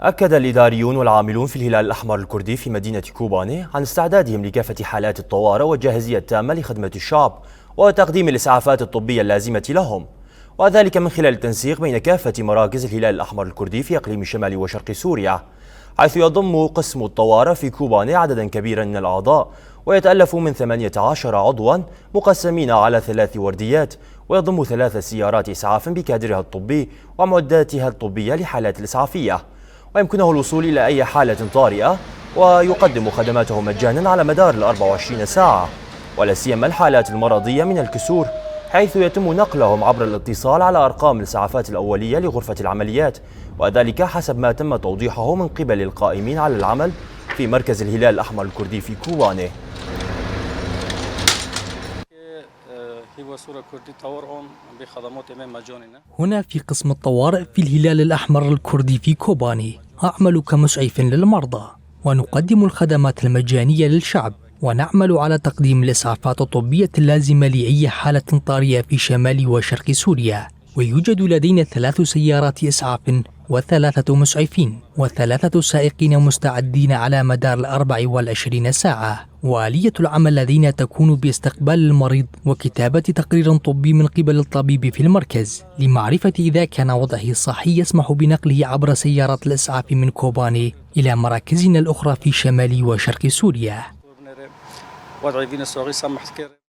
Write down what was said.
أكد الإداريون والعاملون في الهلال الأحمر الكردي في مدينة كوباني عن استعدادهم لكافة حالات الطوارئ والجاهزية التامة لخدمة الشعب وتقديم الإسعافات الطبية اللازمة لهم، وذلك من خلال التنسيق بين كافة مراكز الهلال الأحمر الكردي في إقليم شمال وشرق سوريا، حيث يضم قسم الطوارئ في كوباني عددا كبيرا من الأعضاء ويتألف من 18 عضوا مقسمين على 3 ورديات، ويضم 3 سيارات إسعاف بكادرها الطبي ومعداتها الطبية لحالات الإسعافية، ويمكنه الوصول إلى أي حالة طارئة ويقدم خدماته مجانا على مدار 24 ساعة، ولا سيما الحالات المرضية من الكسور، حيث يتم نقلهم عبر الاتصال على أرقام الإسعافات الأولية لغرفة العمليات، وذلك حسب ما تم توضيحه من قبل القائمين على العمل في مركز الهلال الأحمر الكردي في كوباني. هنا في قسم الطوارئ في الهلال الأحمر الكردي في كوباني أعمل كمسعف للمرضى، ونقدم الخدمات المجانية للشعب، ونعمل على تقديم الإسعافات الطبية اللازمة لأي حالة طارئة في شمال وشرق سوريا. ويوجد لدينا 3 سيارات إسعاف و3 مسعفين و3 سائقين مستعدين على مدار 24 ساعة. وآلية العمل لدينا تكون باستقبال المريض وكتابة تقرير طبي من قبل الطبيب في المركز لمعرفة إذا كان وضعه الصحي يسمح بنقله عبر سيارات الإسعاف من كوباني إلى مراكزنا الأخرى في شمال وشرق سوريا.